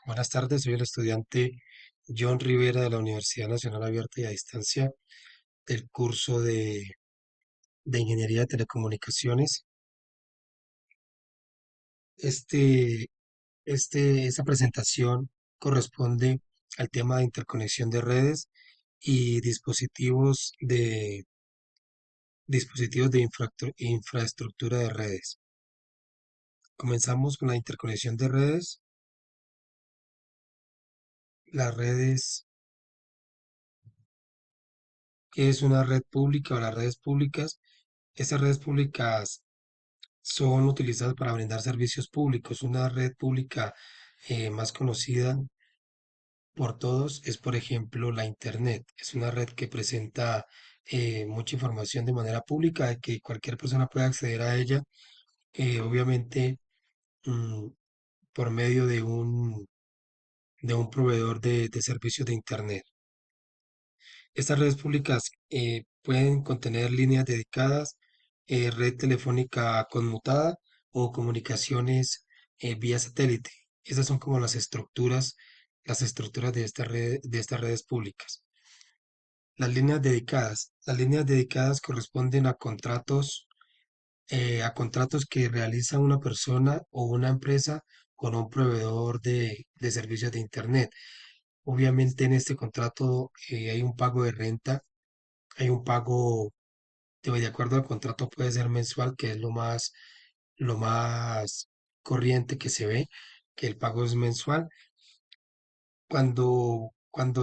Buenas tardes, soy el estudiante John Rivera de la Universidad Nacional Abierta y a Distancia del curso de Ingeniería de Telecomunicaciones. Este, esta presentación corresponde al tema de interconexión de redes y dispositivos de infraestructura de redes. Comenzamos con la interconexión de redes. Las redes, ¿qué es una red pública o las redes públicas? Estas redes públicas son utilizadas para brindar servicios públicos. Una red pública más conocida por todos es, por ejemplo, la Internet. Es una red que presenta mucha información de manera pública, de que cualquier persona puede acceder a ella, obviamente mm, por medio de un proveedor de servicios de Internet. Estas redes públicas pueden contener líneas dedicadas, red telefónica conmutada o comunicaciones vía satélite. Esas son como las estructuras de de estas redes públicas. Las líneas dedicadas corresponden a contratos que realiza una persona o una empresa con un proveedor de servicios de Internet. Obviamente en este contrato hay un pago de renta, hay un pago de acuerdo al contrato, puede ser mensual, que es lo más corriente que se ve, que el pago es mensual. Cuando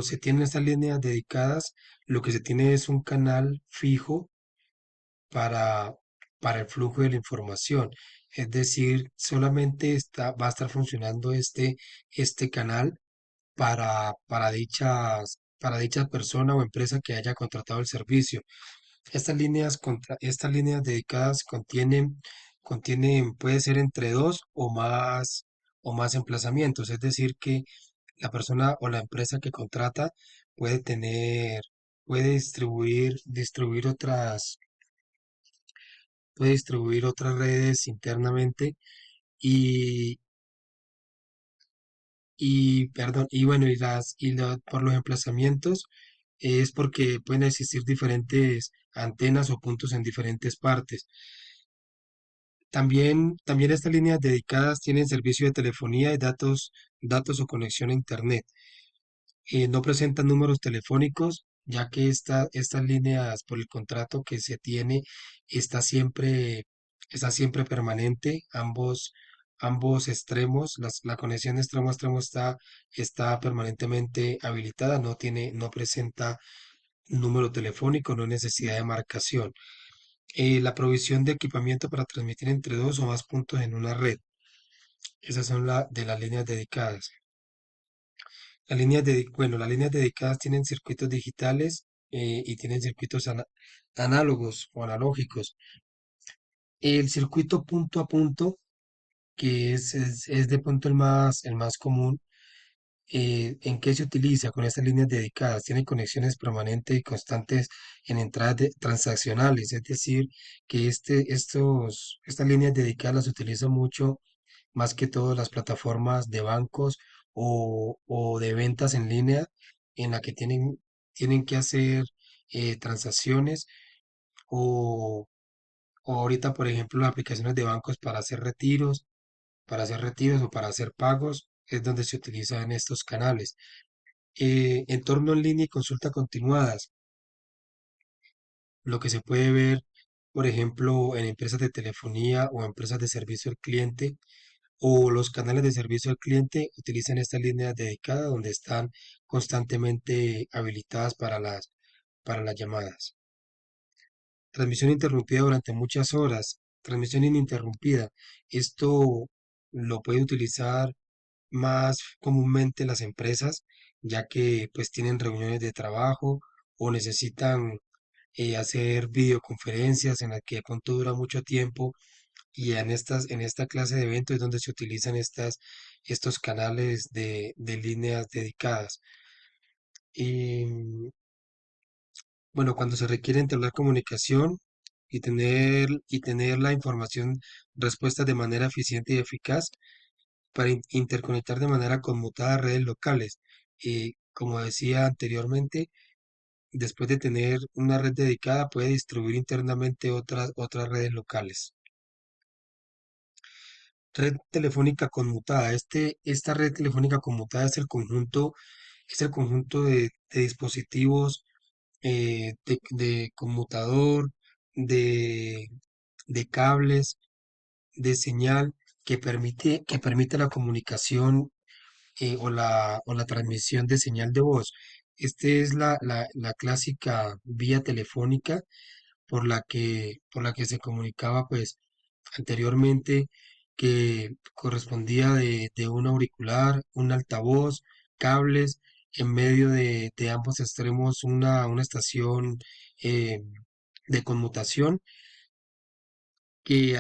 se tienen estas líneas dedicadas, lo que se tiene es un canal fijo para, para el flujo de la información. Es decir, solamente va a estar funcionando este canal para dicha persona o empresa que haya contratado el servicio. Estas líneas dedicadas puede ser entre dos o más emplazamientos, es decir, que la persona o la empresa que contrata puede tener, distribuir puede distribuir otras redes internamente y, perdón, y bueno, por los emplazamientos es porque pueden existir diferentes antenas o puntos en diferentes partes. También estas líneas dedicadas tienen servicio de telefonía y datos o conexión a Internet. No presentan números telefónicos, ya que estas líneas por el contrato que se tiene está siempre, está siempre permanente. Ambos extremos, la conexión de extremo a extremo está permanentemente habilitada, no presenta número telefónico, no hay necesidad de marcación. La provisión de equipamiento para transmitir entre dos o más puntos en una red. Esas son de las líneas dedicadas. Las líneas dedicadas tienen circuitos digitales y tienen circuitos análogos o analógicos. El circuito punto a punto, que es de pronto el más común, ¿en qué se utiliza con estas líneas dedicadas? Tiene conexiones permanentes y constantes en entradas transaccionales, es decir, que estas líneas dedicadas las utilizan mucho más que todo las plataformas de bancos o de ventas en línea en la que tienen que hacer transacciones o, o ahorita, por ejemplo, las aplicaciones de bancos para hacer retiros o para hacer pagos, es donde se utilizan estos canales. Entorno en línea y consulta continuadas, lo que se puede ver, por ejemplo, en empresas de telefonía o empresas de servicio al cliente o los canales de servicio al cliente utilizan estas líneas dedicadas donde están constantemente habilitadas para las llamadas. Transmisión interrumpida durante muchas horas. Transmisión ininterrumpida. Esto lo puede utilizar más comúnmente las empresas, ya que pues tienen reuniones de trabajo o necesitan hacer videoconferencias en las que de pronto dura mucho tiempo y en esta clase de eventos es donde se utilizan estos canales de líneas dedicadas. Y bueno, cuando se requiere entablar comunicación y tener la información respuesta de manera eficiente y eficaz, para interconectar de manera conmutada redes locales. Como decía anteriormente, después de tener una red dedicada, puede distribuir internamente otras redes locales. Red telefónica conmutada. Esta red telefónica conmutada es el conjunto de dispositivos de conmutador, de, de cables, de señal que permite la comunicación o la transmisión de señal de voz. Esta es la clásica vía telefónica por la que se comunicaba pues anteriormente, que correspondía de un auricular, un altavoz, cables, en medio de ambos extremos una estación eh, de conmutación que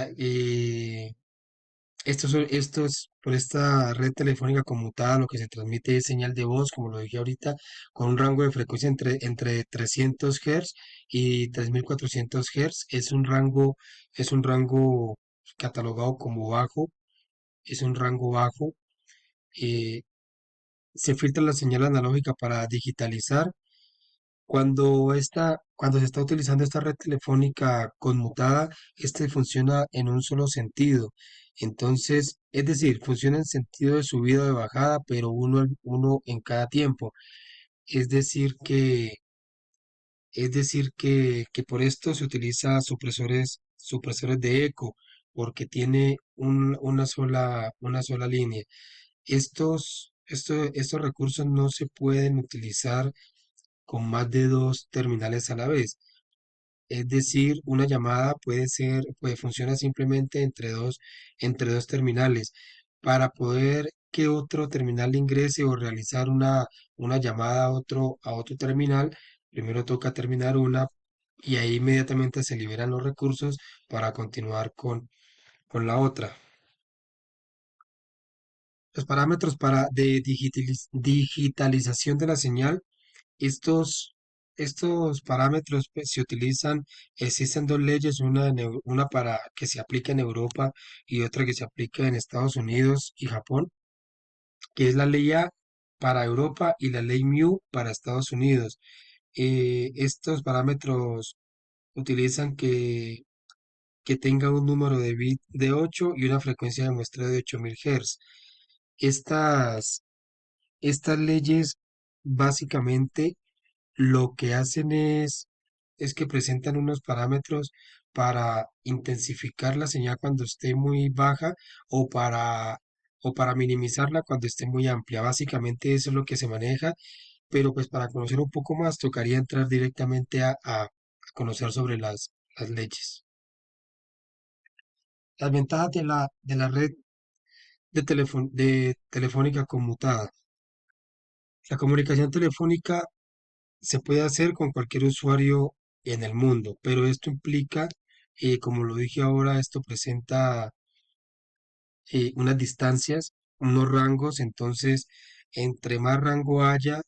por esta red telefónica conmutada lo que se transmite es señal de voz, como lo dije ahorita, con un rango de frecuencia entre 300 Hz y 3400 Hz. Es un rango catalogado como bajo, es un rango bajo. eh, Se filtra la señal analógica para digitalizar. Cuando se está utilizando esta red telefónica conmutada, este funciona en un solo sentido. Entonces, es decir, funciona en sentido de subida o de bajada, pero uno en cada tiempo. Es decir que por esto se utiliza supresores de eco, porque tiene una sola línea. Estos recursos no se pueden utilizar con más de dos terminales a la vez. Es decir, una llamada funciona simplemente entre dos terminales. Para poder que otro terminal ingrese o realizar una llamada a otro terminal, primero toca terminar una y ahí inmediatamente se liberan los recursos para continuar con la otra. Los parámetros de digitalización de la señal. Estos parámetros pues, existen dos leyes, una para que se aplique en Europa y otra que se aplique en Estados Unidos y Japón, que es la ley A para Europa y la ley MU para Estados Unidos. Estos parámetros utilizan que tenga un número de bit de 8 y una frecuencia de muestreo de 8000 Hz. Estas, estas leyes básicamente lo que hacen es que presentan unos parámetros para intensificar la señal cuando esté muy baja o para minimizarla cuando esté muy amplia. Básicamente eso es lo que se maneja, pero pues para conocer un poco más tocaría entrar directamente a conocer sobre las leyes. Las ventajas de la red de telefónica conmutada. La comunicación telefónica se puede hacer con cualquier usuario en el mundo, pero esto implica, como lo dije ahora, esto presenta unas distancias, unos rangos. Entonces entre más rango haya,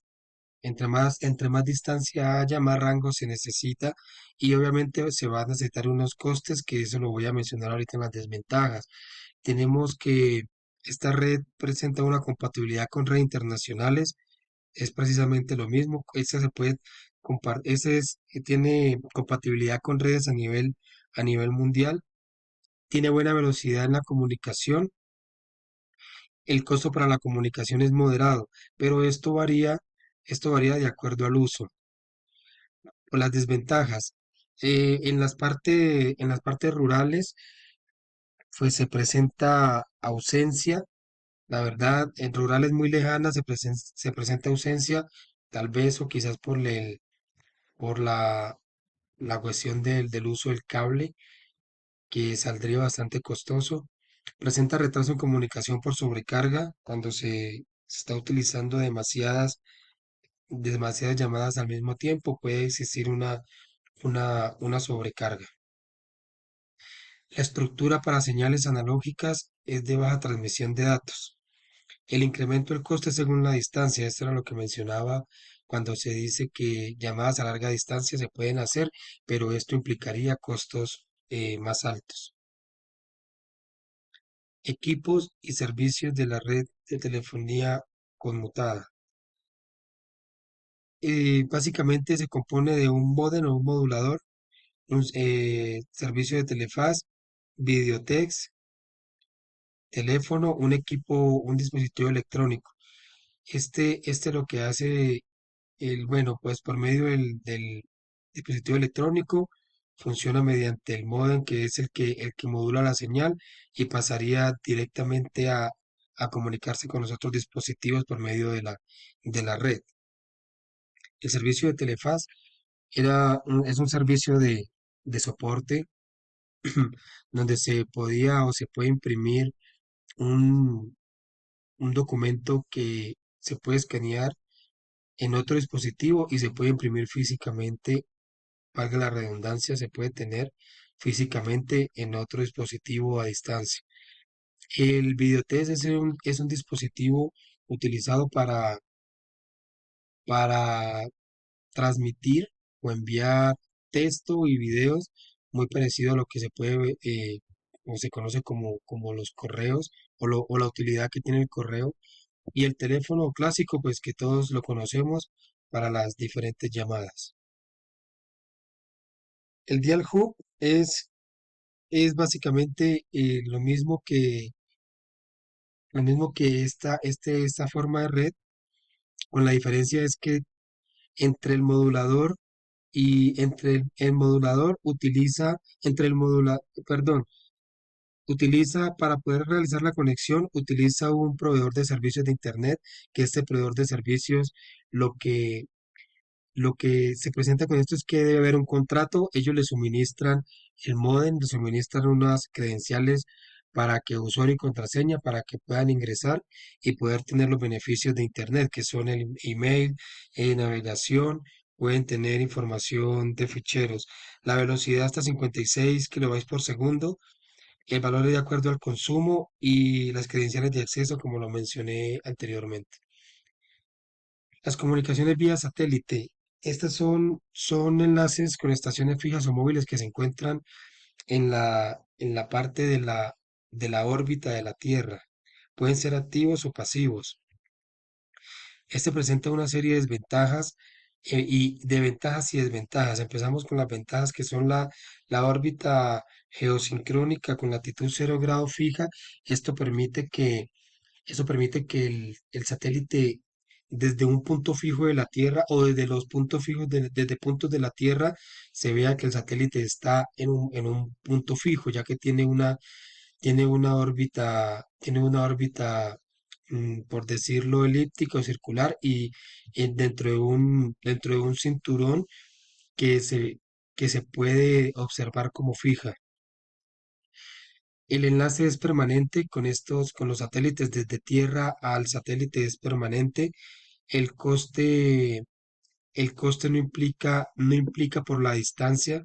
entre más distancia haya, más rango se necesita, y obviamente se va a necesitar unos costes, que eso lo voy a mencionar ahorita en las desventajas. Tenemos que esta red presenta una compatibilidad con redes internacionales. Es precisamente lo mismo. Ese se puede tiene compatibilidad con redes a nivel mundial. Tiene buena velocidad en la comunicación. El costo para la comunicación es moderado, pero esto varía de acuerdo al uso. O las desventajas. En las partes rurales, pues se presenta ausencia. La verdad, en rurales muy lejanas se presenta ausencia, tal vez o quizás por la cuestión del uso del cable, que saldría bastante costoso. Presenta retraso en comunicación por sobrecarga cuando se está utilizando demasiadas llamadas al mismo tiempo, puede existir una sobrecarga. La estructura para señales analógicas es de baja transmisión de datos. El incremento del coste según la distancia, esto era lo que mencionaba cuando se dice que llamadas a larga distancia se pueden hacer, pero esto implicaría costos más altos. equipos y servicios de la red de telefonía conmutada. Básicamente se compone de un módem o un modulador, un servicio de telefaz, videotex, teléfono, un equipo, un dispositivo electrónico. Este lo que hace bueno, pues por medio del dispositivo electrónico funciona mediante el módem que es el que modula la señal y pasaría directamente a comunicarse con los otros dispositivos por medio de la red. El servicio de Telefaz es un servicio de soporte donde se podía o se puede imprimir un, un documento que se puede escanear en otro dispositivo y se puede imprimir físicamente, valga la redundancia, se puede tener físicamente en otro dispositivo a distancia. El videotest es un dispositivo utilizado para transmitir o enviar texto y videos muy parecido a lo que se puede o se conoce como los correos o la utilidad que tiene el correo y el teléfono clásico, pues que todos lo conocemos para las diferentes llamadas. El Dial Hub es básicamente lo mismo que esta forma de red, con la diferencia es que entre el modulador y el modulador perdón, utiliza para poder realizar la conexión, utiliza un proveedor de servicios de Internet, que este proveedor de servicios lo que Lo que se presenta con esto es que debe haber un contrato, ellos le suministran el módem, le suministran unas credenciales para que usuario y contraseña, para que puedan ingresar y poder tener los beneficios de Internet, que son el email, navegación, pueden tener información de ficheros. La velocidad hasta 56 kilobytes por segundo, el valor es de acuerdo al consumo y las credenciales de acceso, como lo mencioné anteriormente. Las comunicaciones vía satélite. Estas son enlaces con estaciones fijas o móviles que se encuentran en la parte de la órbita de la Tierra. Pueden ser activos o pasivos. Este presenta una serie de desventajas y de ventajas y desventajas. Empezamos con las ventajas que son la órbita geosincrónica con latitud 0 grado fija. Esto permite que Eso permite que el satélite desde un punto fijo de la Tierra o desde los puntos fijos, desde puntos de la Tierra, se vea que el satélite está en un punto fijo, ya que tiene una órbita, por decirlo, elíptica o circular y dentro de un cinturón que se, que se puede observar como fija. El enlace es permanente con los satélites desde Tierra al satélite es permanente. El coste, el coste no implica por la distancia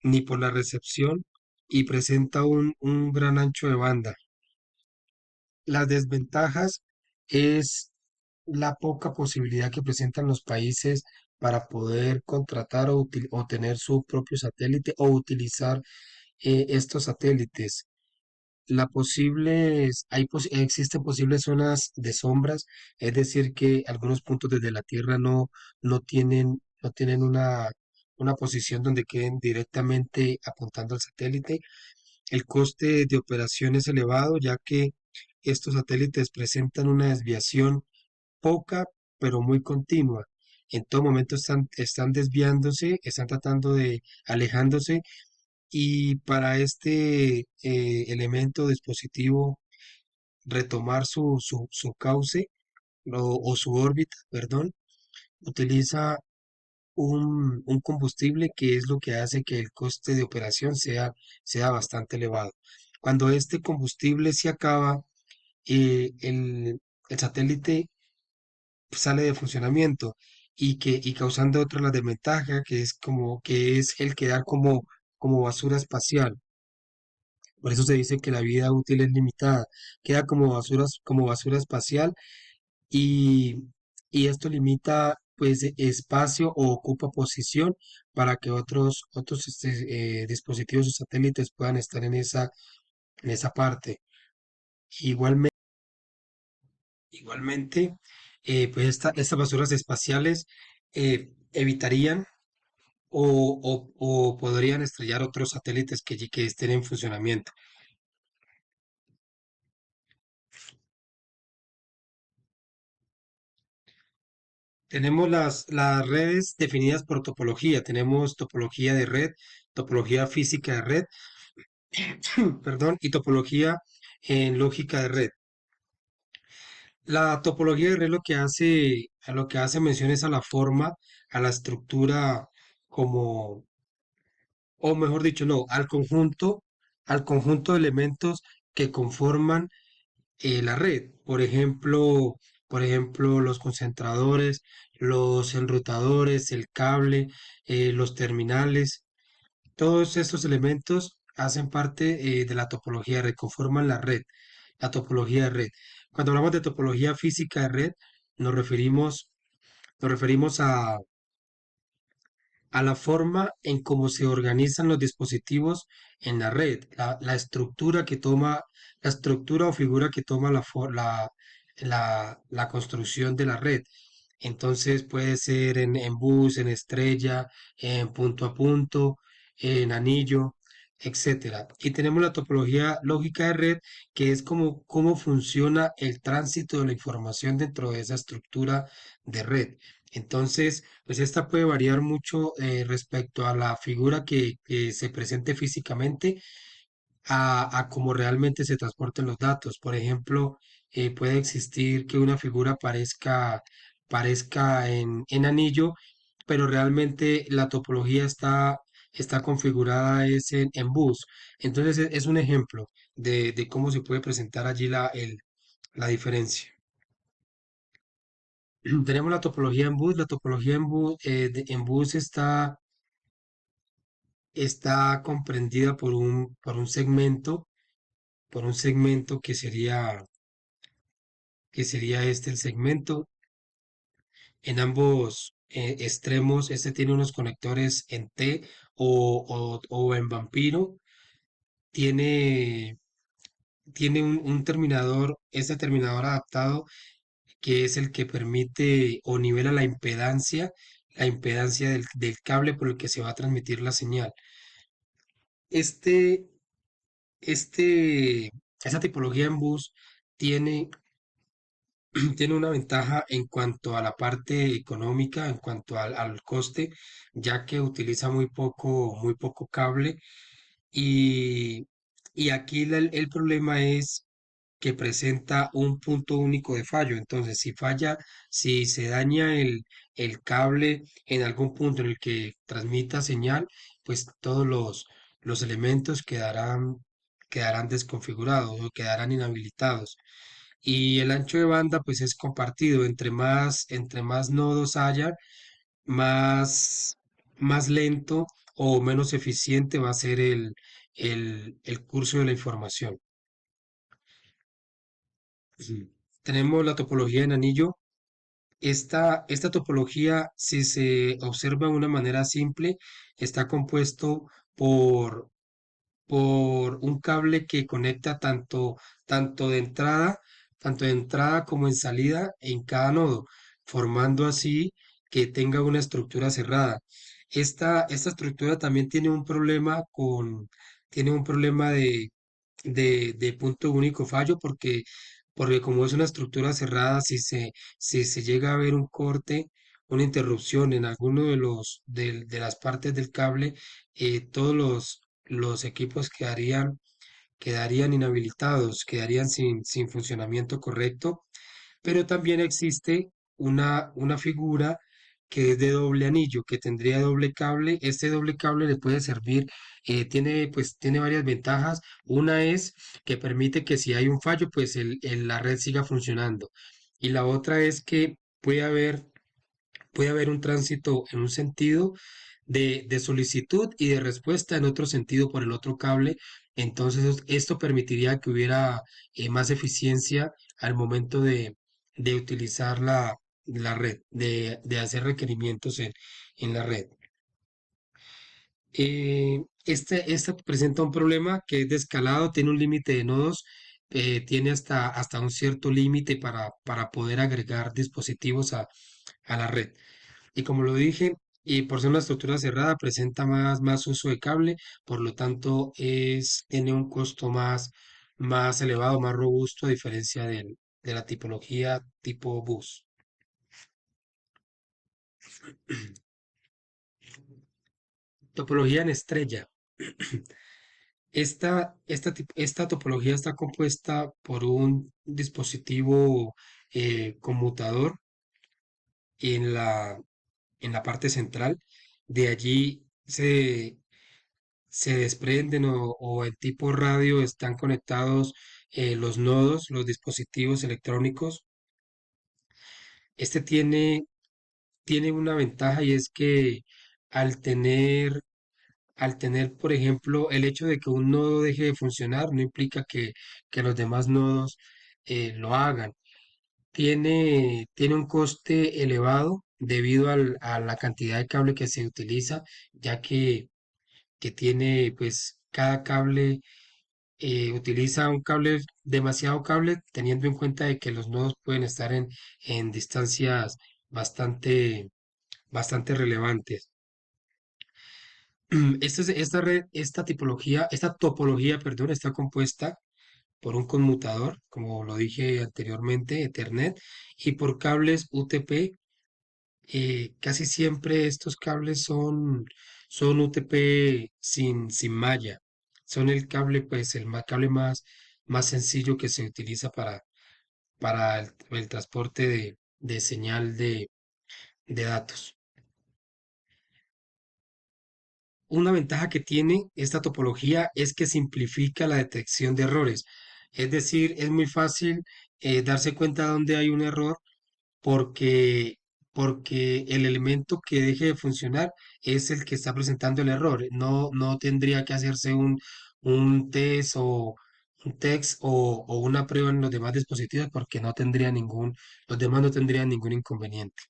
ni por la recepción y presenta un gran ancho de banda. Las desventajas es la poca posibilidad que presentan los países para poder contratar o tener su propio satélite o utilizar estos satélites. Existen posibles zonas de sombras, es decir, que algunos puntos desde la Tierra no tienen una posición donde queden directamente apuntando al satélite. El coste de operación es elevado, ya que estos satélites presentan una desviación poca, pero muy continua. En todo momento están desviándose, están tratando de alejándose y para este elemento dispositivo retomar su cauce o su órbita, perdón, utiliza un combustible que es lo que hace que el coste de operación sea bastante elevado. Cuando este combustible se acaba, el satélite sale de funcionamiento y causando otra la desventaja que es el quedar como basura espacial. Por eso se dice que la vida útil es limitada. Queda como basura espacial y, y esto limita pues espacio o ocupa posición para que otros dispositivos o satélites puedan estar en esa parte. Igualmente, igualmente pues estas basuras espaciales evitarían o podrían estrellar otros satélites que estén en funcionamiento. Tenemos las redes definidas por topología. Tenemos topología de red, topología física de red, perdón, y topología en lógica de red. La topología de red lo que hace mención es a la forma, a la estructura como, o mejor dicho, no, al conjunto de elementos que conforman la red. Por ejemplo, los concentradores, los enrutadores, el cable, los terminales. Todos estos elementos hacen parte de la topología de red, conforman la red, la topología de red. Cuando hablamos de topología física de red, nos referimos, nos referimos a la forma en cómo se organizan los dispositivos en la red, la estructura que toma, la estructura o figura que toma la construcción de la red. Entonces puede ser en bus, en estrella, en punto a punto, en anillo, etcétera. Y tenemos la topología lógica de red, que es como cómo funciona el tránsito de la información dentro de esa estructura de red. Entonces, pues esta puede variar mucho respecto a la figura que se presente físicamente a cómo realmente se transporten los datos. Por ejemplo, puede existir que una figura parezca en anillo, pero realmente la topología está configurada en bus. Entonces es un ejemplo de cómo se puede presentar allí la diferencia. Tenemos la topología en bus. La topología en bus está comprendida por un segmento que sería este el segmento. En ambos extremos, este tiene unos conectores en T o en vampiro. Tiene, tiene un terminador, este terminador adaptado, que es el que permite o nivela la impedancia del cable por el que se va a transmitir la señal. Este, esta tipología en bus tiene tiene una ventaja en cuanto a la parte económica, en cuanto al coste, ya que utiliza muy poco cable y, y aquí el problema es que presenta un punto único de fallo. Entonces, si se daña el cable en algún punto en el que transmita señal, pues todos los elementos quedarán desconfigurados o quedarán inhabilitados. Y el ancho de banda pues es compartido. Entre más nodos haya, más lento o menos eficiente va a ser el curso de la información. Ujú. Tenemos la topología en anillo. Esta topología, si se observa de una manera simple, está compuesto por por un cable que conecta tanto de entrada, tanto de entrada como en salida en cada nodo, formando así que tenga una estructura cerrada. Esta estructura también tiene un problema de punto único fallo porque como es una estructura cerrada, si se llega a ver un corte, una interrupción en alguno de las partes del cable, todos los equipos quedarían inhabilitados, quedarían sin funcionamiento correcto, pero también existe una figura que es de doble anillo, que tendría doble cable. Este doble cable le puede servir, tiene varias ventajas. Una es que permite que si hay un fallo, pues la red siga funcionando. Y la otra es que puede haber un tránsito en un sentido de solicitud y de respuesta en otro sentido por el otro cable. Entonces, esto permitiría que hubiera más eficiencia al momento de utilizar la red, de hacer requerimientos en la red. Este presenta un problema que es de escalado, tiene un límite de nodos, tiene hasta un cierto límite para poder agregar dispositivos a la red. Y como lo dije, y por ser una estructura cerrada, presenta más uso de cable, por lo tanto tiene un costo más elevado, más robusto, a diferencia de la tipología tipo bus. Topología en estrella. Esta topología está compuesta por un dispositivo conmutador en la parte central. De allí se desprenden o en tipo radio están conectados los nodos, los dispositivos electrónicos. Este tiene una ventaja y es que al tener, al tener, por ejemplo, el hecho de que un nodo deje de funcionar no implica que los demás nodos lo hagan. Tiene un coste elevado debido a la cantidad de cable que se utiliza, ya que tiene, pues, cada cable utiliza un cable, demasiado cable, teniendo en cuenta de que los nodos pueden estar en distancias bastante relevantes. Esta topología, perdón, está compuesta por un conmutador, como lo dije anteriormente, Ethernet, y por cables UTP. Casi siempre estos cables son UTP sin malla. Son el cable, pues, cable más sencillo que se utiliza para el transporte de señal de datos. Una ventaja que tiene esta topología es que simplifica la detección de errores. Es decir, es muy fácil darse cuenta dónde hay un error porque, porque el elemento que deje de funcionar es el que está presentando el error. No tendría que hacerse un test o una prueba en los demás dispositivos porque los demás no tendrían ningún inconveniente.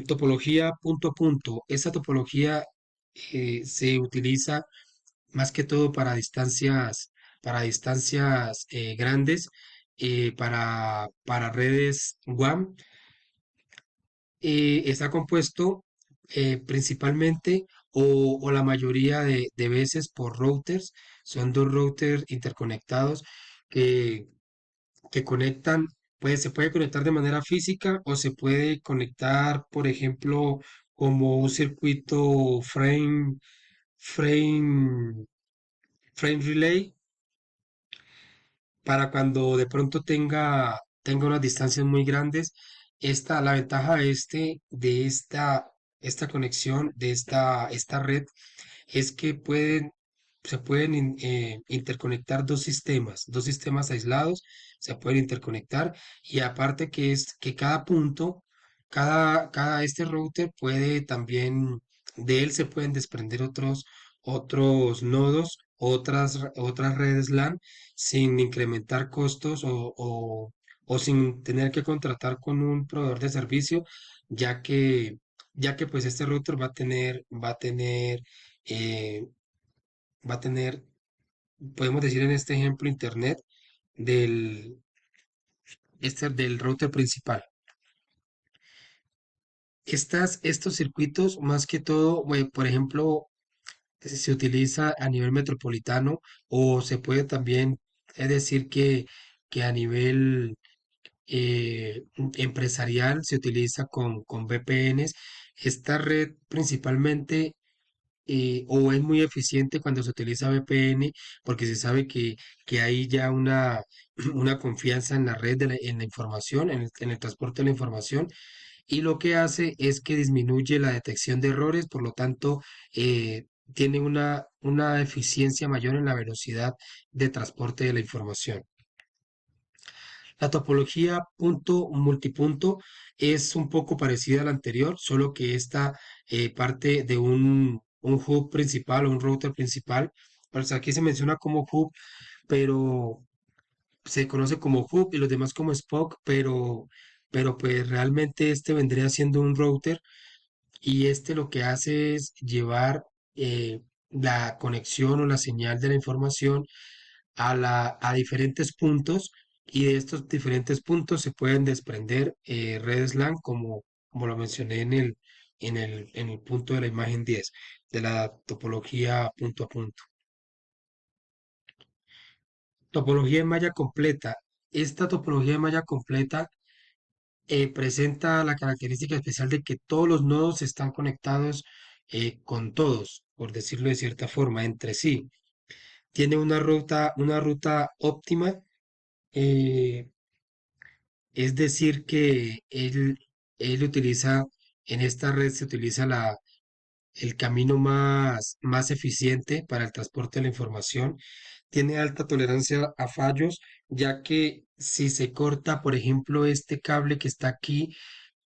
Topología punto a punto. Esta topología se utiliza más que todo para distancias grandes, para redes WAN. Está compuesto principalmente o la mayoría de veces por routers. Son dos routers interconectados que, que conectan, se puede conectar de manera física o se puede conectar, por ejemplo, como un circuito frame, frame relay para cuando de pronto tenga unas distancias muy grandes. La ventaja de esta conexión, esta red, es que se pueden interconectar dos sistemas aislados, se pueden interconectar y aparte que es que cada punto, cada este router puede también, de él se pueden desprender otros nodos, otras redes LAN sin incrementar costos o sin tener que contratar con un proveedor de servicio, ya que, ya que pues este router eh, va a tener, podemos decir en este ejemplo, internet del, del router principal. Estos circuitos, más que todo, por ejemplo, se utiliza a nivel metropolitano o se puede también, es decir, que a nivel empresarial se utiliza con VPNs. Esta red principalmente o es muy eficiente cuando se utiliza VPN porque se sabe que hay ya una confianza en la red, en la información, en el transporte de la información y lo que hace es que disminuye la detección de errores, por lo tanto, tiene una eficiencia mayor en la velocidad de transporte de la información. La topología punto multipunto es un poco parecida a la anterior, solo que esta parte de un hub principal o un router principal. Pues aquí se menciona como hub, pero se conoce como hub y los demás como Spock, pero pues realmente este vendría siendo un router y este lo que hace es llevar la conexión o la señal de la información a diferentes puntos y de estos diferentes puntos se pueden desprender redes LAN como lo mencioné en el punto de la imagen 10 de la topología punto a punto. Topología en malla completa. Esta topología de malla completa presenta la característica especial de que todos los nodos están conectados con todos, por decirlo de cierta forma, entre sí. Tiene una ruta óptima, eh, es decir, que él utiliza, en esta red se utiliza el camino más eficiente para el transporte de la información. Tiene alta tolerancia a fallos, ya que si se corta, por ejemplo, este cable que está aquí,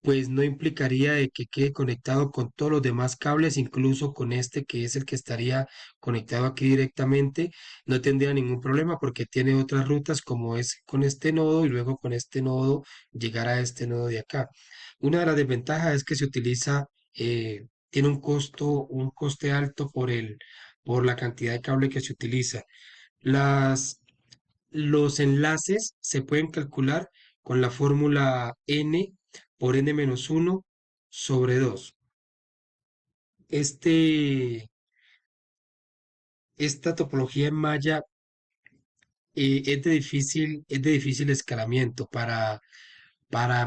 pues no implicaría de que quede conectado con todos los demás cables, incluso con este que es el que estaría conectado aquí directamente, no tendría ningún problema porque tiene otras rutas como es con este nodo y luego con este nodo llegar a este nodo de acá. Una de las desventajas es que se utiliza, tiene un coste alto por la cantidad de cable que se utiliza. Las, los enlaces se pueden calcular con la fórmula n por n-1 sobre 2. Esta topología en malla es de difícil escalamiento. Para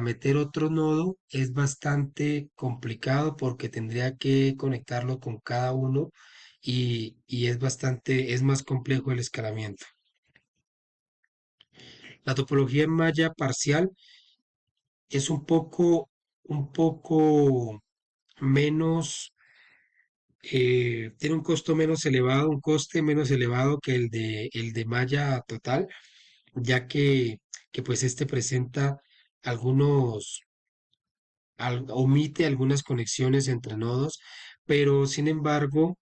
meter otro nodo es bastante complicado porque tendría que conectarlo con cada uno y es más complejo el escalamiento. La topología en malla parcial es un poco menos, tiene un costo menos elevado, un coste menos elevado que el de malla total, ya que pues este presenta algunos, omite algunas conexiones entre nodos, pero sin embargo,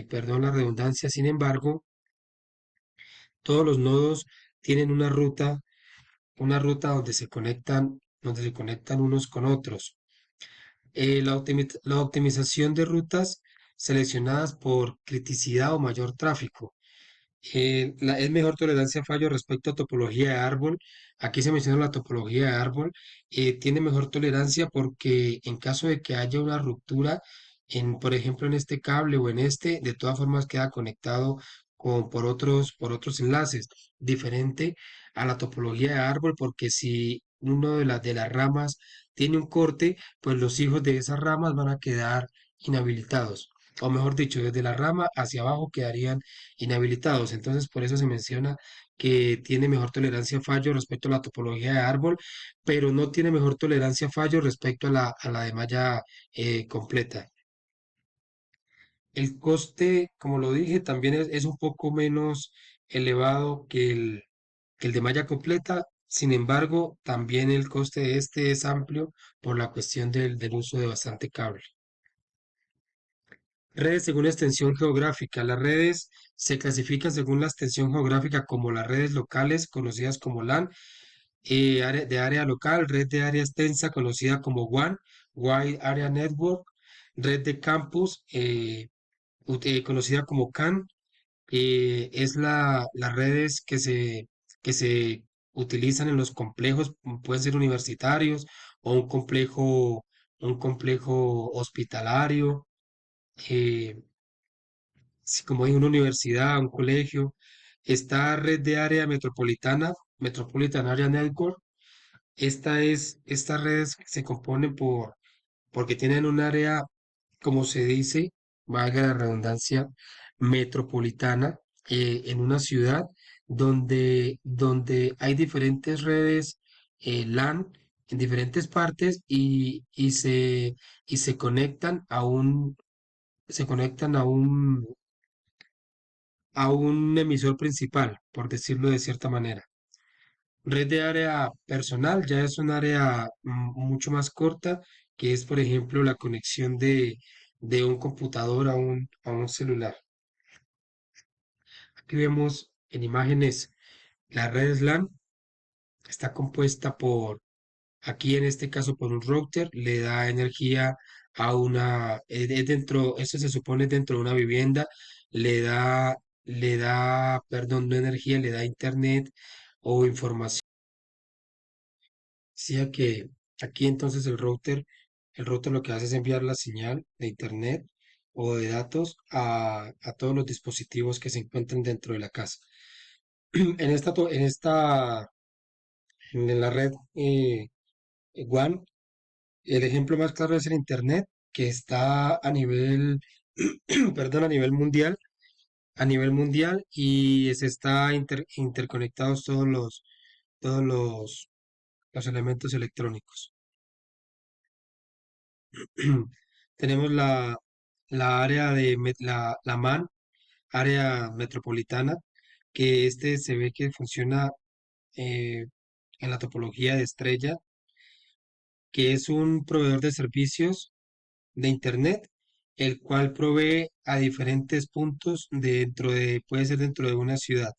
perdón la redundancia, sin embargo, todos los nodos tienen una ruta donde se conectan unos con otros. La optimización de rutas seleccionadas por criticidad o mayor tráfico. Es mejor tolerancia a fallo respecto a topología de árbol. Aquí se menciona la topología de árbol. Tiene mejor tolerancia porque en caso de que haya una ruptura, por ejemplo, en este cable o en este, de todas formas queda conectado por otros enlaces, diferente a la topología de árbol, porque si uno de las ramas tiene un corte, pues los hijos de esas ramas van a quedar inhabilitados. O mejor dicho, desde la rama hacia abajo quedarían inhabilitados. Entonces, por eso se menciona que tiene mejor tolerancia a fallo respecto a la topología de árbol, pero no tiene mejor tolerancia a fallo respecto a la de malla completa. El coste, como lo dije, también es un poco menos elevado que el de malla completa. Sin embargo, también el coste de este es amplio por la cuestión del uso de bastante cable. Redes según extensión geográfica. Las redes se clasifican según la extensión geográfica como las redes locales, conocidas como LAN, de área local, red de área extensa, conocida como WAN, Wide Area Network, red de campus, conocida como CAN, es las redes que se utilizan en los complejos, pueden ser universitarios o un complejo hospitalario. eh, sí, como hay una universidad, un colegio, está red de área metropolitana, Metropolitan Area Network. Estas redes se componen porque tienen un área, como se dice, valga la redundancia, metropolitana, en una ciudad donde hay diferentes redes LAN en diferentes partes y se conectan a un emisor principal, por decirlo de cierta manera. Red de área personal ya es un área mucho más corta, que es, por ejemplo, la conexión de un computador a un celular. Aquí vemos en imágenes la red LAN, está compuesta aquí en este caso por un router, le da energía a una, es dentro, eso se supone dentro de una vivienda, le da le da, perdón, no energía, le da internet o información. Decía que aquí entonces el router lo que hace es enviar la señal de internet o de datos a todos los dispositivos que se encuentran dentro de la casa. En la red WAN, el ejemplo más claro es el internet, que está a nivel, perdón, a nivel mundial y se está interconectados todos los elementos electrónicos. Tenemos la área la MAN, área metropolitana, que este se ve que funciona eh, en la topología de estrella, que es un proveedor de servicios de Internet, el cual provee a diferentes puntos puede ser dentro de una ciudad.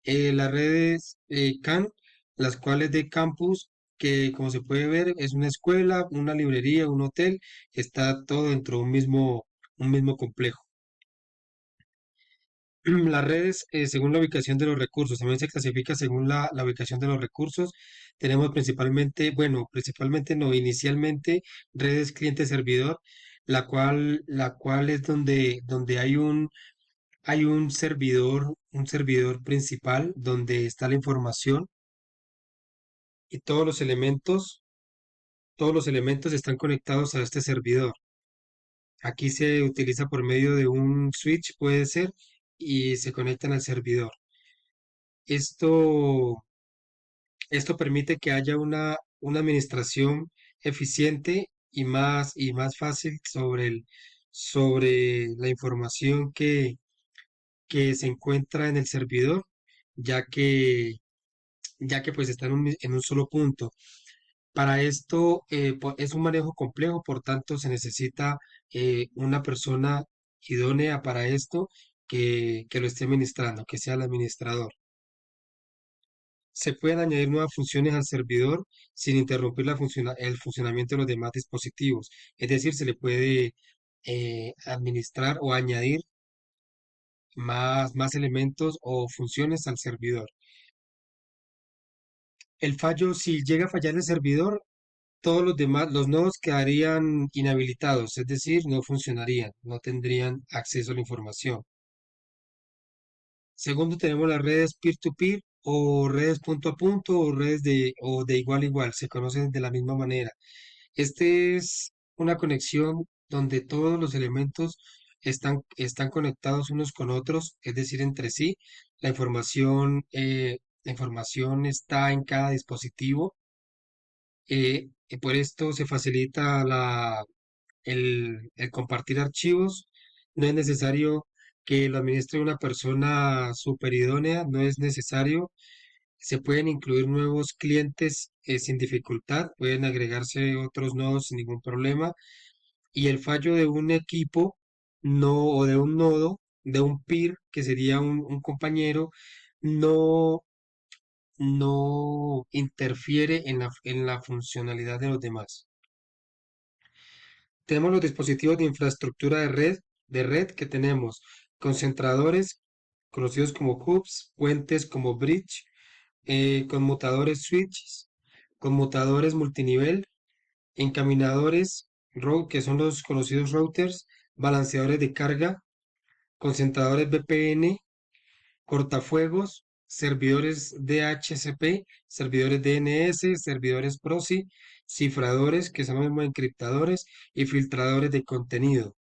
Las redes CAN, las cuales de campus, que como se puede ver es una escuela, una librería, un hotel, está todo dentro de un mismo complejo. Las redes, según la ubicación de los recursos, también se clasifica según la ubicación de los recursos. Tenemos principalmente, bueno, principalmente no, inicialmente redes cliente-servidor, la cual es donde hay un servidor principal donde está la información y todos los elementos están conectados a este servidor. Aquí se utiliza por medio de un switch, puede ser, y se conectan al servidor. Esto, esto permite que haya una administración eficiente y más fácil sobre la información que se encuentra en el servidor, ya que, ya que pues está en un solo punto. Para esto es un manejo complejo, por tanto se necesita una persona idónea para esto que lo esté administrando, que sea el administrador. Se pueden añadir nuevas funciones al servidor sin interrumpir el funcionamiento de los demás dispositivos. Es decir, se le puede administrar o añadir más elementos o funciones al servidor. El fallo, si llega a fallar el servidor, todos los demás, los nodos quedarían inhabilitados, es decir, no funcionarían, no tendrían acceso a la información. Segundo, tenemos las redes peer-to-peer o redes punto a punto o de igual a igual, se conocen de la misma manera. Este es una conexión donde todos los elementos están conectados unos con otros, es decir, entre sí. La información está en cada dispositivo. Y por esto se facilita el compartir archivos. No es necesario que lo administre una persona superidónea, no es necesario. Se pueden incluir nuevos clientes sin dificultad, pueden agregarse otros nodos sin ningún problema. Y el fallo de un equipo no, o de un nodo, de un peer, que sería un compañero, no, no interfiere en la funcionalidad de los demás. Tenemos los dispositivos de infraestructura de red que tenemos concentradores, conocidos como hubs, puentes como bridge, conmutadores switches, conmutadores multinivel, encaminadores, que son los conocidos routers, balanceadores de carga, concentradores VPN, cortafuegos, servidores DHCP, servidores DNS, servidores proxy, cifradores, que son los mismos encriptadores, y filtradores de contenido.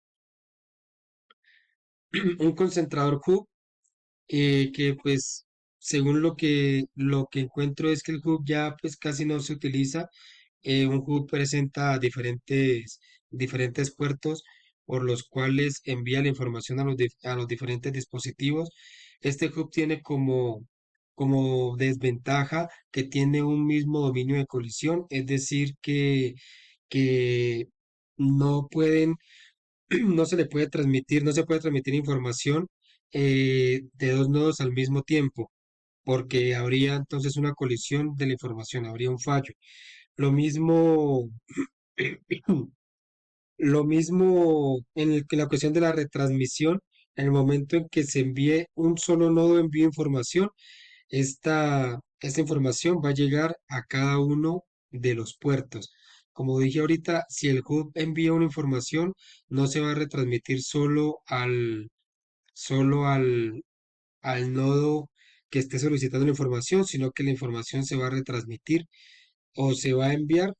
Un concentrador hub que pues según lo que encuentro es que el hub ya pues casi no se utiliza. Un hub presenta diferentes puertos por los cuales envía la información a a los diferentes dispositivos. Este hub tiene como desventaja que tiene un mismo dominio de colisión, es decir, que no pueden, no se le puede transmitir, no se puede transmitir información de dos nodos al mismo tiempo, porque habría entonces una colisión de la información, habría un fallo. Lo mismo, lo mismo que la cuestión de la retransmisión, En el momento en que se envíe un solo nodo envía información, esta información va a llegar a cada uno de los puertos. Como dije ahorita, si el hub envía una información, no se va a retransmitir solo al nodo que esté solicitando la información, sino que la información se va a retransmitir o se va a enviar,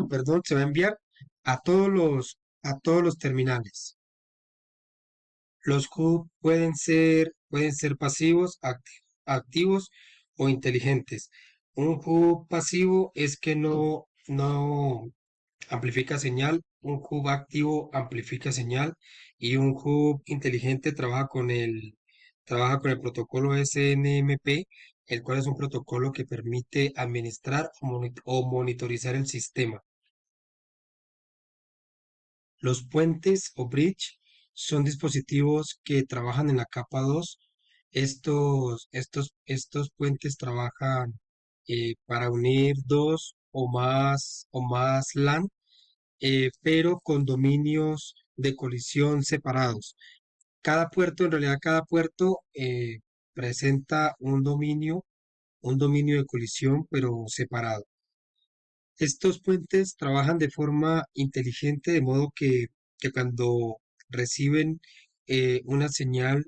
perdón, se va a enviar a todos los terminales. Los hub pueden ser pasivos, activos o inteligentes. Un hub pasivo es que no amplifica señal, un hub activo amplifica señal y un hub inteligente trabaja con el protocolo SNMP, el cual es un protocolo que permite administrar o monitorizar el sistema. Los puentes o bridge son dispositivos que trabajan en la capa 2. Estos puentes trabajan para unir dos o más LAN, pero con dominios de colisión separados. En realidad cada puerto presenta un dominio de colisión, pero separado. Estos puentes trabajan de forma inteligente, de modo que cuando reciben una señal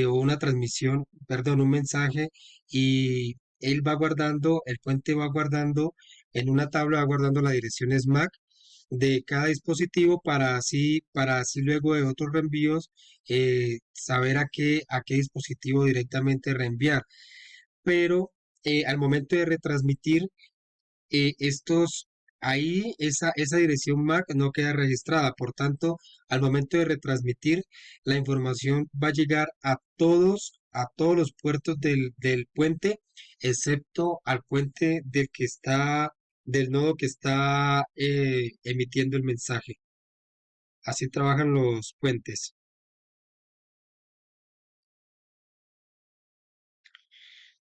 o una transmisión, perdón, un mensaje, y el puente va guardando en una tabla, va guardando la dirección SMAC de cada dispositivo para así luego de otros reenvíos saber a qué dispositivo directamente reenviar. Pero al momento de retransmitir, estos, ahí esa dirección MAC no queda registrada. Por tanto, al momento de retransmitir, la información va a llegar a todos los puertos del puente, excepto al puente del nodo que está emitiendo el mensaje. Así trabajan los puentes.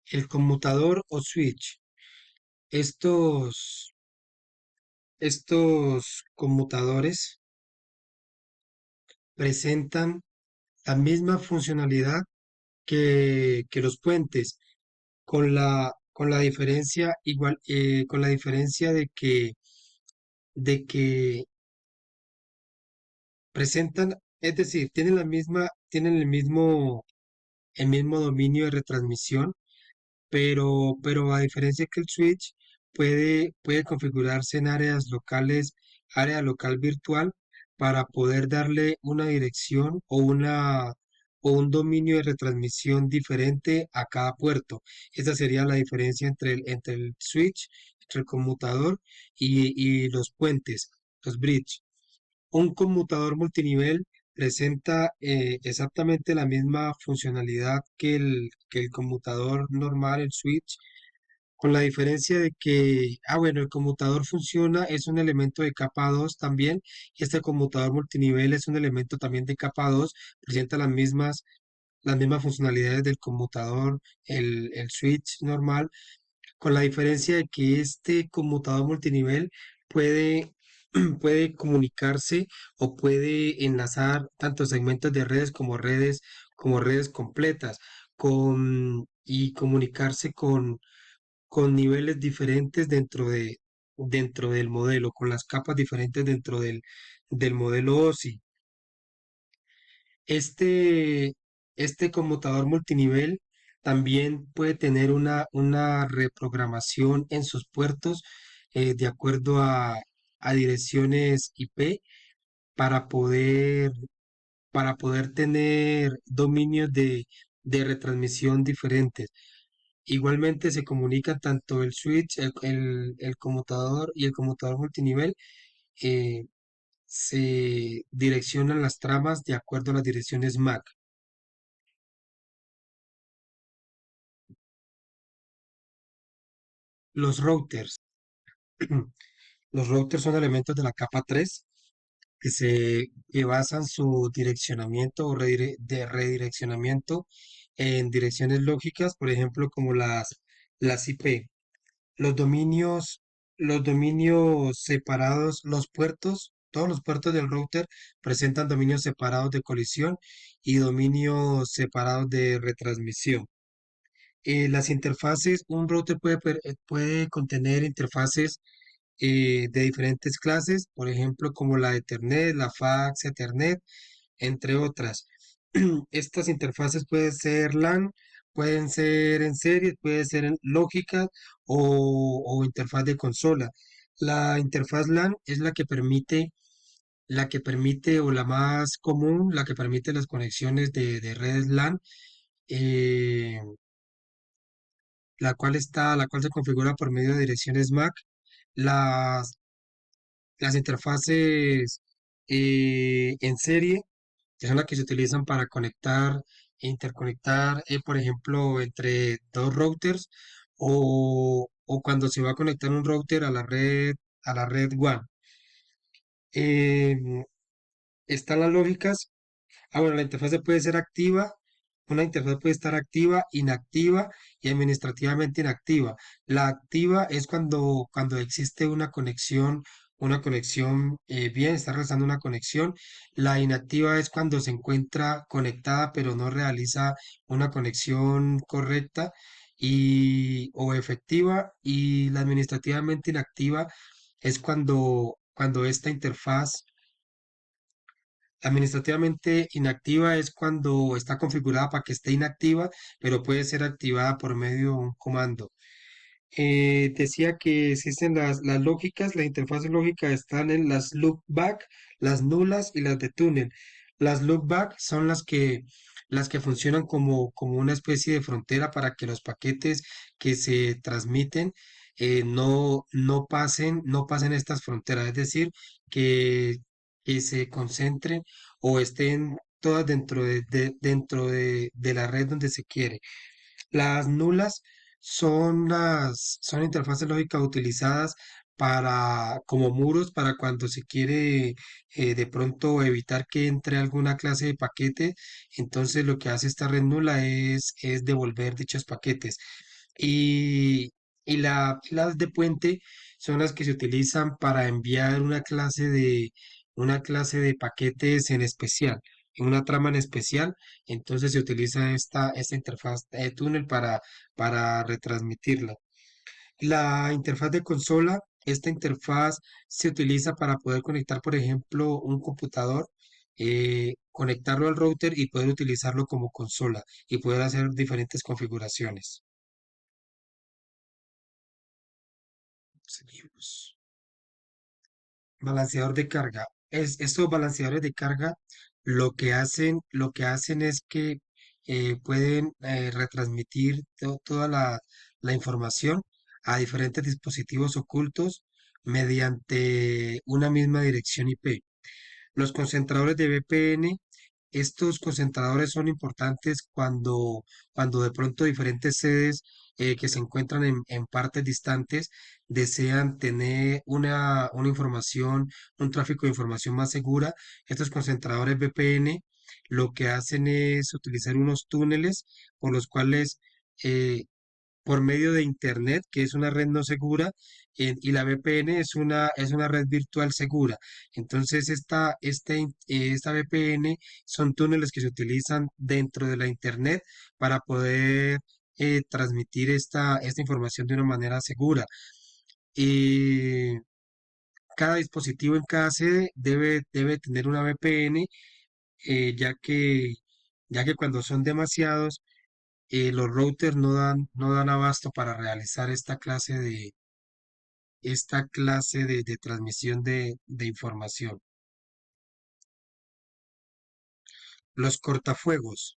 El conmutador o switch. Estos conmutadores presentan la misma funcionalidad que los puentes, con la diferencia de que presentan, es decir, tienen el mismo dominio de retransmisión, pero a diferencia que el switch puede configurarse en área local virtual para poder darle una dirección o un dominio de retransmisión diferente a cada puerto. Esa sería la diferencia entre el switch, entre el conmutador y los puentes, los bridge. Un conmutador multinivel presenta exactamente la misma funcionalidad que el conmutador normal, el switch, con la diferencia de que, bueno, el conmutador funciona, es un elemento de capa 2 también, y este conmutador multinivel es un elemento también de capa 2, presenta las mismas funcionalidades del conmutador, el switch normal, con la diferencia de que este conmutador multinivel puede, puede comunicarse o puede enlazar tanto segmentos de redes como redes completas, y comunicarse con niveles diferentes dentro del modelo, con las capas diferentes dentro del modelo OSI. Este conmutador multinivel también puede tener una reprogramación en sus puertos de acuerdo a direcciones IP para poder, para poder tener dominios de retransmisión diferentes. Igualmente se comunica tanto el switch, el conmutador y el conmutador multinivel. eh, Se direccionan las tramas de acuerdo a las direcciones MAC. Los routers. Los routers son elementos de la capa 3 que basan su direccionamiento o de redireccionamiento en direcciones lógicas, por ejemplo, como las IP. Los dominios separados, los puertos todos los puertos del router presentan dominios separados de colisión y dominios separados de retransmisión. Las interfaces, un router puede contener interfaces de diferentes clases, por ejemplo, como la Ethernet, la fax Ethernet, entre otras. Estas interfaces pueden ser LAN, pueden ser en serie, pueden ser en lógica o interfaz de consola. La interfaz LAN es la que permite o la más común, la que permite las conexiones de redes LAN, eh, la cual se configura por medio de direcciones MAC. Las, las interfaces en serie, que son las que se utilizan para conectar e interconectar, por ejemplo, entre dos routers o cuando se va a conectar un router a la red WAN. Eh, Están las lógicas. Bueno, la interfaz puede ser activa, una interfaz puede estar activa, inactiva y administrativamente inactiva. La activa es cuando existe una conexión bien, está realizando una conexión. La inactiva es cuando se encuentra conectada pero no realiza una conexión correcta o efectiva. Y la administrativamente inactiva es cuando esta interfaz. Administrativamente inactiva es cuando está configurada para que esté inactiva, pero puede ser activada por medio de un comando. Decía que existen las lógicas, las interfaces lógicas están en las loopback, las nulas y las de túnel. Las loopback son las que funcionan como una especie de frontera para que los paquetes que se transmiten no pasen estas fronteras, es decir, que se concentren o estén todas dentro de la red donde se quiere. Las nulas son interfaces lógicas utilizadas como muros para cuando se quiere de pronto evitar que entre alguna clase de paquete. Entonces lo que hace esta red nula es devolver dichos paquetes. Y las de puente son las que se utilizan para enviar una clase de paquetes en especial, en una trama en especial. Entonces se utiliza esta interfaz de túnel para retransmitirla. La interfaz de consola, esta interfaz se utiliza para poder conectar, por ejemplo, un computador, conectarlo al router y poder utilizarlo como consola y poder hacer diferentes configuraciones. Seguimos. Balanceador de carga. Estos balanceadores de carga lo que hacen es que pueden retransmitir toda la información a diferentes dispositivos ocultos mediante una misma dirección IP. Los concentradores de VPN, estos concentradores son importantes cuando de pronto diferentes sedes que se encuentran en partes distantes desean tener una información, un tráfico de información más segura. Estos concentradores VPN lo que hacen es utilizar unos túneles por los cuales eh, por medio de Internet, que es una red no segura, y la VPN es una red virtual segura. Entonces, esta VPN son túneles que se utilizan dentro de la Internet para poder transmitir esta información de una manera segura. Y cada dispositivo en cada sede debe tener una VPN, ya que cuando son demasiados, los routers no dan abasto para realizar esta clase de transmisión de información. Los cortafuegos.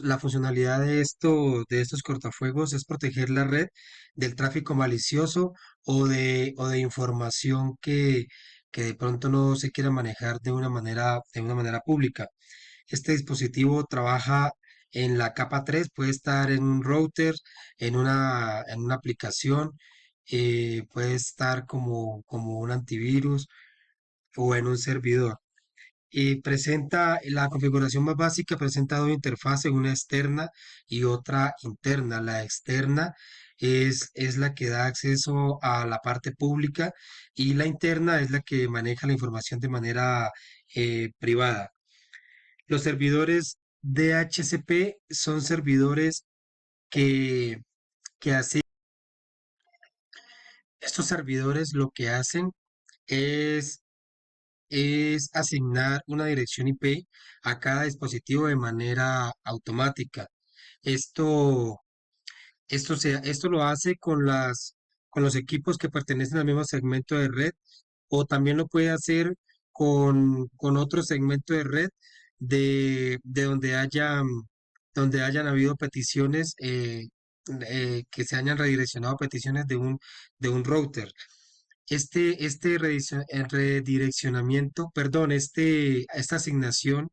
La funcionalidad de estos cortafuegos es proteger la red del tráfico malicioso o de información que de pronto no se quiera manejar de una manera pública. Este dispositivo trabaja en la capa 3, puede estar en un router, en una aplicación, puede estar como un antivirus o en un servidor. Presenta la configuración más básica, presenta dos interfaces, una externa y otra interna. La externa es la que da acceso a la parte pública y la interna es la que maneja la información de manera privada. Los servidores DHCP son servidores que, que así, estos servidores lo que hacen es, es asignar una dirección IP a cada dispositivo de manera automática. Esto esto lo hace con los equipos que pertenecen al mismo segmento de red o también lo puede hacer con otro segmento de red de donde hayan habido peticiones, que se hayan redireccionado peticiones de un router. Redireccionamiento, perdón, esta asignación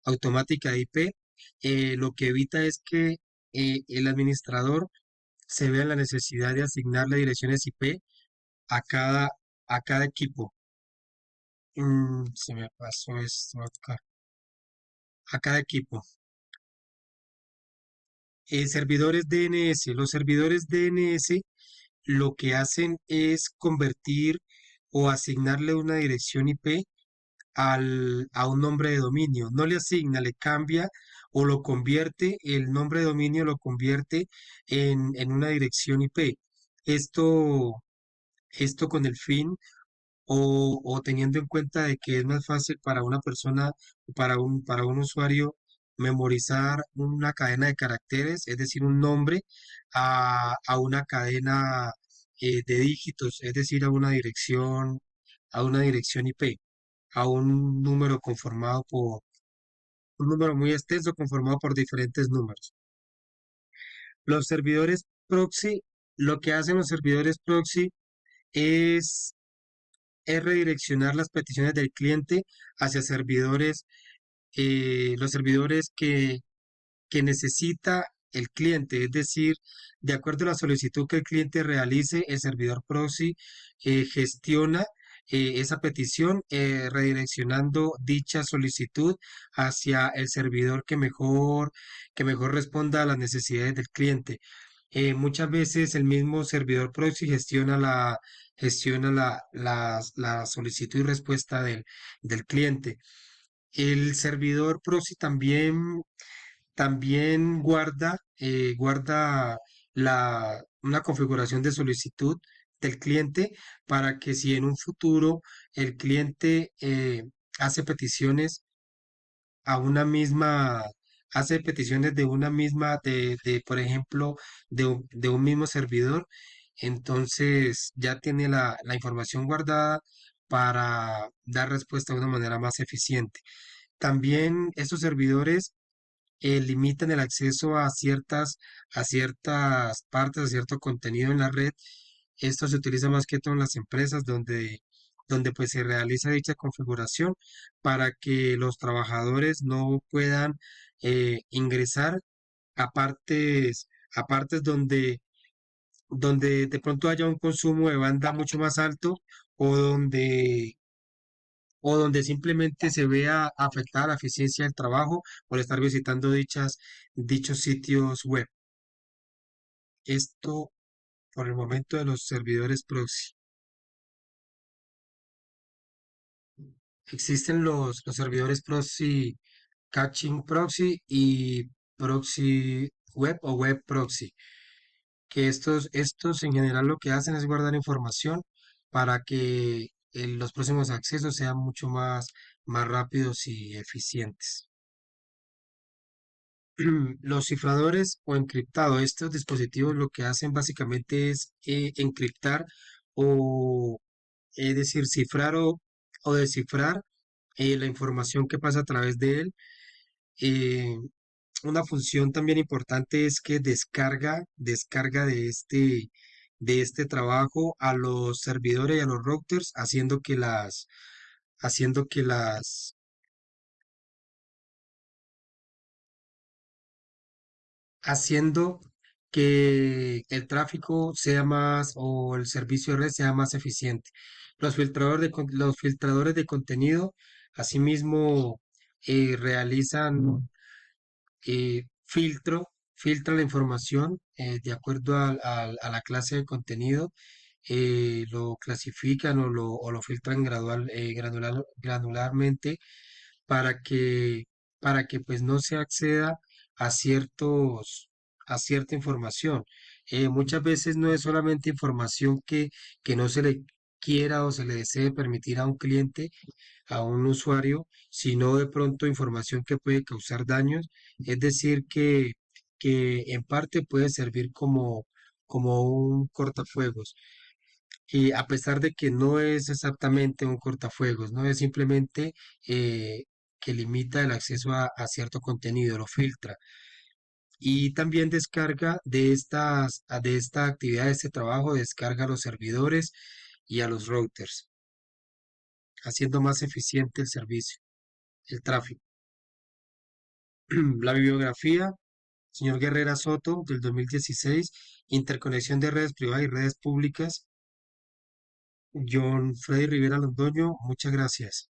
automática de IP, lo que evita es que el administrador se vea la necesidad de asignarle direcciones IP a a cada equipo. Se me pasó esto acá. A cada equipo. Servidores DNS. Los servidores DNS lo que hacen es convertir o asignarle una dirección IP a un nombre de dominio. No le asigna, le cambia o lo convierte, el nombre de dominio lo convierte en una dirección IP. Esto, esto con el fin o teniendo en cuenta de que es más fácil para una persona, para un usuario, memorizar una cadena de caracteres, es decir, un nombre, a una cadena de dígitos, es decir, a una dirección IP, a un número conformado por, un número muy extenso conformado por diferentes números. Los servidores proxy, lo que hacen los servidores proxy es es redireccionar las peticiones del cliente hacia servidores, los servidores que necesita el cliente, es decir, de acuerdo a la solicitud que el cliente realice, el servidor proxy gestiona esa petición, redireccionando dicha solicitud hacia el servidor que mejor responda a las necesidades del cliente. Muchas veces el mismo servidor proxy gestiona la solicitud y respuesta del cliente. El servidor proxy también guarda una configuración de solicitud del cliente para que si en un futuro el cliente hace peticiones a una misma, hace peticiones de una misma, por ejemplo, de un mismo servidor, entonces ya tiene la información guardada para dar respuesta de una manera más eficiente. También estos servidores limitan el acceso a ciertas partes, a cierto contenido en la red. Esto se utiliza más que todo en las empresas donde pues se realiza dicha configuración para que los trabajadores no puedan ingresar a partes donde de pronto haya un consumo de banda mucho más alto o o donde simplemente se vea afectada la eficiencia del trabajo por estar visitando dichos sitios web. Esto por el momento de los servidores proxy. Existen los servidores proxy, caching proxy y proxy web o web proxy, que estos en general lo que hacen es guardar información para que los próximos accesos sean mucho más rápidos y eficientes. Los cifradores o encriptado, estos dispositivos lo que hacen básicamente es encriptar o es decir, cifrar o descifrar la información que pasa a través de él. Eh, una función también importante es que descarga de este trabajo a los servidores y a los routers, haciendo que haciendo que el tráfico sea más o el servicio de red sea más eficiente. Los filtradores de contenido, asimismo, realizan filtro. filtra la información de acuerdo a la clase de contenido, lo clasifican o lo filtran granularmente para para que pues no se acceda a a cierta información. Muchas veces no es solamente información que no se le quiera o se le desee permitir a un cliente, a un usuario, sino de pronto información que puede causar daños. Es decir, que en parte puede servir como un cortafuegos. Y a pesar de que no es exactamente un cortafuegos, no es simplemente eh, que limita el acceso a cierto contenido, lo filtra. Y también descarga de esta actividad, de este trabajo, descarga a los servidores y a los routers, haciendo más eficiente el servicio, el tráfico. La bibliografía, señor Guerrera Soto, del 2016, interconexión de redes privadas y redes públicas, John Freddy Rivera Londoño, muchas gracias.